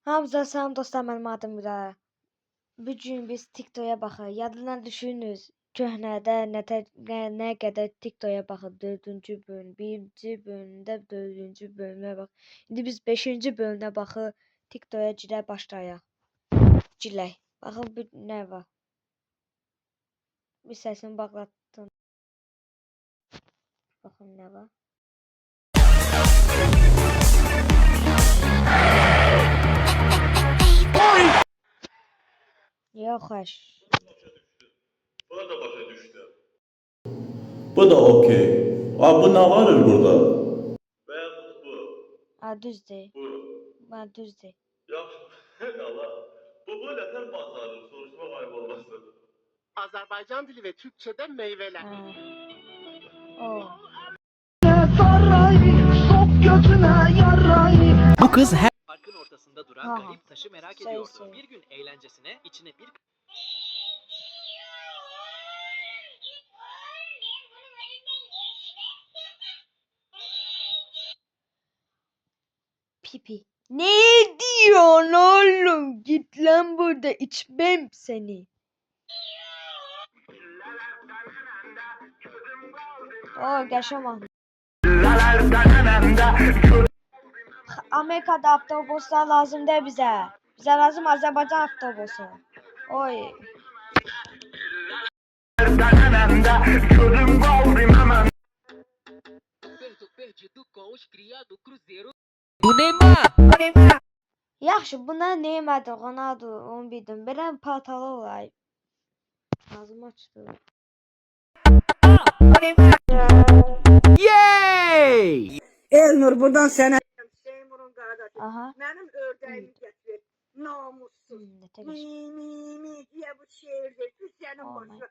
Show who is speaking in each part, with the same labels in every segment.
Speaker 1: Hamza salam dostlar, mənim adım Gülər. Bu gün biz TikToka baxırıq. Yadından düşürünüz. Köhnədə nə qədər TikToka baxıb 4-cü bölüm, 1-ci bölümdə 4-cü bölümə bax. İndi biz 5-ci bölümə baxır. TikToka girə başlayaq. Girək. Baxın bu nə var. Bir səsini bağlatdım. Baxın nə var. Yox, xəş.
Speaker 2: Buna da başa düştü.
Speaker 3: Bu da okey. Abi bu ne var burada?
Speaker 2: Beyazıt bu.
Speaker 1: Ha, düzdür.
Speaker 2: Bu.
Speaker 1: Ha, düzdür.
Speaker 2: Yaxşı. Allah. Bu nətər bazarı soruşmaq ayıb olmasın.
Speaker 4: Azerbaycan dili ve Türkçe'de meyveler.
Speaker 1: Ha. O.
Speaker 5: Bu kız her
Speaker 6: Parkın ortasında duran
Speaker 1: Ha.
Speaker 6: garip taşı merak
Speaker 1: Şey,
Speaker 6: ediyordu.
Speaker 1: şey.
Speaker 6: Bir gün eğlencesine içine bir
Speaker 1: Pipi. Ne diyorsun oğlum? Git lan burada, içmem seni. O yaşamam. Amerika'da avtobuslar lazım değil bize. Bize lazım Azerbaycan avtobusu. Oy.
Speaker 6: perdido com os criados cruzeiro.
Speaker 5: bu Neymar.
Speaker 1: Yaxşı, buna Neymar, Ronaldo, onu bildim. Belə paltalı olayım. Ağzımı açdı.
Speaker 5: Yay!
Speaker 7: Elnur buradan sənə Seymurun qardaşı.
Speaker 1: Aha.
Speaker 7: Mənim ördəyimi gətir. Namussuz.
Speaker 1: Ne temiş.
Speaker 7: Mi diye bu şehirde Türkiye'nin
Speaker 1: Oh my
Speaker 7: başı.
Speaker 1: God.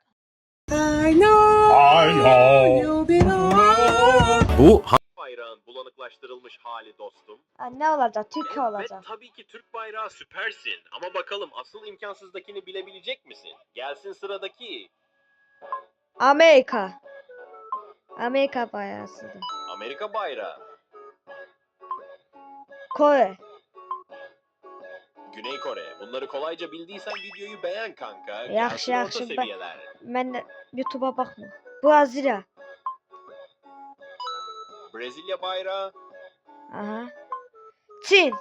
Speaker 5: Bu
Speaker 8: Bayrağın bulanıklaştırılmış hali dostum.
Speaker 1: Ha, ne olacak? Türkiye
Speaker 8: Evet
Speaker 1: olacak.
Speaker 8: tabii ki Türk bayrağı süpersin. Ama bakalım asıl imkansızdakini bilebilecek misin? Gelsin sıradaki.
Speaker 1: Amerika. Amerika bayasıdır.
Speaker 8: Amerika bayrağı.
Speaker 1: Kore.
Speaker 8: Güney Kore. Bunları kolayca bildiysen videoyu beğen kanka.
Speaker 1: Yaxşı,
Speaker 8: Gelsin orta
Speaker 1: yaxşı.
Speaker 8: seviyeler.
Speaker 1: Ben de YouTube'a bakma. Brezilya.
Speaker 8: Brezilya bayrağı.
Speaker 1: Aha. Çin.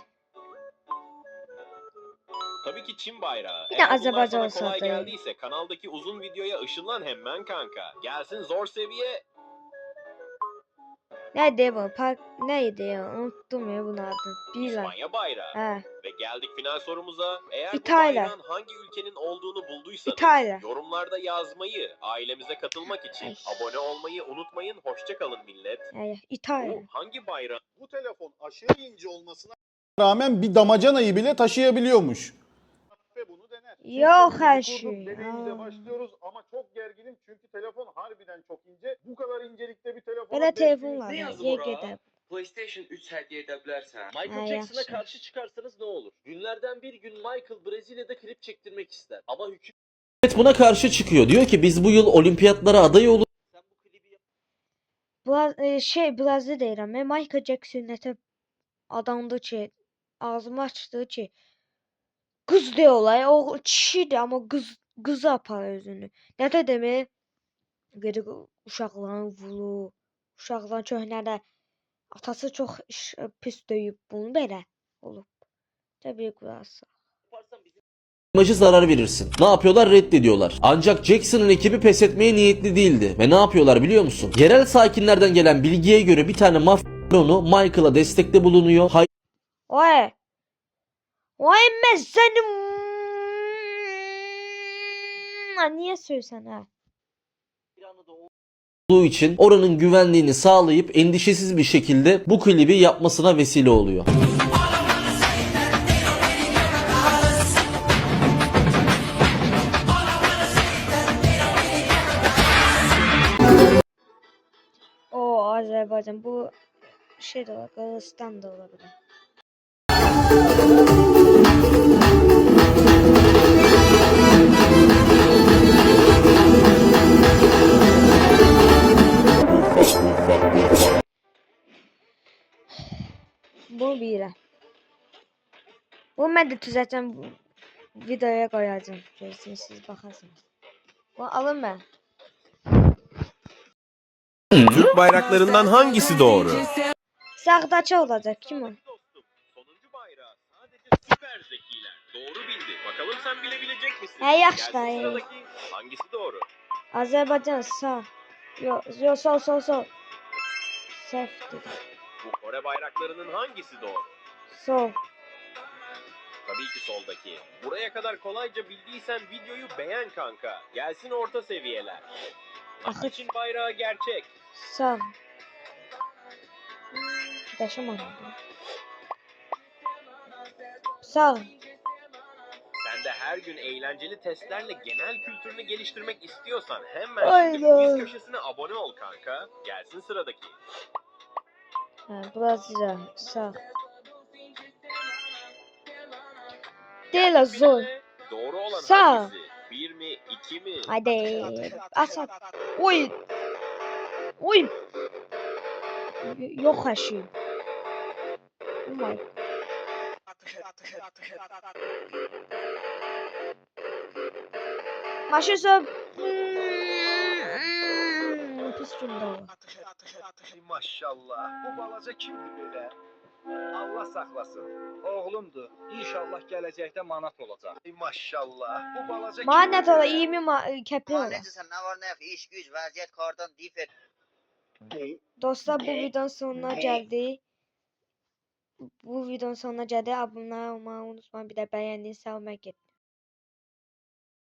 Speaker 8: Tabii ki Çin bayrağı.
Speaker 1: Bir de
Speaker 8: Eğer bunlar
Speaker 1: Azerbaycan
Speaker 8: sana kolay
Speaker 1: olsa da.
Speaker 8: geldiyse kanaldaki uzun videoya ışınlan hemen kanka. Gelsin zor seviye.
Speaker 1: Neydi bu? Neydi ya? Unuttum ya bunu adını. Bilmem.
Speaker 8: İspanya bayrağı.
Speaker 1: He.
Speaker 8: Ve geldik final sorumuza. Eğer
Speaker 1: İtalya.
Speaker 8: bu bayrağın hangi ülkenin olduğunu bulduysanız
Speaker 1: İtalya.
Speaker 8: yorumlarda yazmayı, ailemize katılmak için
Speaker 1: Ay.
Speaker 8: abone olmayı unutmayın. Hoşça kalın millet.
Speaker 1: İtalya.
Speaker 8: Bu hangi bayrak?
Speaker 2: Bu telefon aşırı ince olmasına rağmen bir damacanayı bile taşıyabiliyormuş. Ve bunu dener.
Speaker 1: Yok her
Speaker 2: Kurduk,
Speaker 1: şey.
Speaker 2: deneyimize
Speaker 1: Aa.
Speaker 2: başlıyoruz ama çok gerginim çünkü telefon harbiden çok ince. Bu kadar incelikte bir telefon.
Speaker 1: Böyle telefon var.
Speaker 8: Ne
Speaker 1: ya,
Speaker 8: yazdı
Speaker 1: Ye
Speaker 8: bura?
Speaker 1: gedib.
Speaker 8: PlayStation 3 hediye edebilirsen. Michael
Speaker 1: Ha,
Speaker 8: Jackson'a
Speaker 1: yaxşı.
Speaker 8: karşı çıkarsanız ne olur? Günlerden bir gün Michael Brezilya'da klip çektirmek ister. Ama
Speaker 3: Hükümet buna karşı çıkıyor. Diyor ki biz bu yıl olimpiyatlara aday olur.
Speaker 8: sen bu klibi yap.
Speaker 1: Brezilya deyirəm. Michael Jackson nətə adamdır ki, ağzımı açdı ki, qız deyirlər, o kişidir, amma qızı aparır özünü. Nətə demək? Gedib uşaqların vurur. Uşaqların köhnədə atası çox pis döyüb bunu belə olub. Təbii qurası.
Speaker 8: Yaparsan bizim
Speaker 3: İmajı zarar verirsin. Ne yapıyorlar? Reddediyorlar. Ancak Jackson'ın ekibi pes etmeye niyetli değildi. Ve ne yapıyorlar biliyor musun? Yerel sakinlerden gelen bilgiye göre bir tane mafya onu Michael'a destekte bulunuyor.
Speaker 1: Oy. Oy mən səni... Niyə söysən hə?
Speaker 8: bir anda
Speaker 3: Olduğu için oranın güvenliğini sağlayıp endişesiz bir şekilde bu klibi yapmasına vesile oluyor.
Speaker 1: O Azərbaycan bu şey də olar, Qırğızistan da ola bilər. Bu bilirəm. Bu mən də düzəltəcəm, videoya qoyacağım. Görürsünüz, siz baxarsınız. Bunu alın mən.
Speaker 9: Türk bayraklarından hangisi doğru?
Speaker 1: Sağdakı olacak, kim o?
Speaker 8: Dostum, sonuncu bayrağı sadece süper zekiler doğru bildi. Bakalım sen bilebilecek misin?
Speaker 1: He, yaxşı da,
Speaker 8: Gelsin
Speaker 1: he.
Speaker 8: sıradaki. Hangisi doğru?
Speaker 1: Azərbaycan sağ. Yo, sol. Səhv dedim.
Speaker 8: Bu Kore bayraklarının hangisi doğru?
Speaker 1: Sol.
Speaker 8: Tabii ki soldaki. Buraya kadar kolayca bildiysen videoyu beğen kanka. Gelsin orta seviyeler.
Speaker 1: Axı-
Speaker 8: için bayrağı gerçek.
Speaker 1: Sağ. Yaşamadım. Sağ.
Speaker 8: Sen de her gün eğlenceli testlerle genel kültürünü geliştirmek istiyorsan hemen şimdi
Speaker 1: Aynen.
Speaker 8: quiz köşesine abone ol kanka. Gelsin sıradaki.
Speaker 1: Ha, burası güzel. Sağ. Değil o zor.
Speaker 8: Doğru olan
Speaker 1: Sağ.
Speaker 8: hangisi? 1 mi? 2 mi?
Speaker 1: Hadi. Asat. Oy. Oy. Yok her şey. Oh my. Maşısı. Pis gündə.
Speaker 10: Maşallah. Bu balaca kimdir belə? Allah saxlasın. Oğlumdur. İnşallah gələcəkdə manat olacaq. Maşallah. Bu balaca
Speaker 1: Manet ola 20 kəpir ola.
Speaker 11: Necəsən? Nə var, nə yox? İş, güc, vəziyyət, qardan, difer.
Speaker 1: Dostlar, bu videonun sonuna geldi. Bu videonun sonuna geldi. Abone olmayı unutmayın. Bir de beğendiyseniz sağ olun.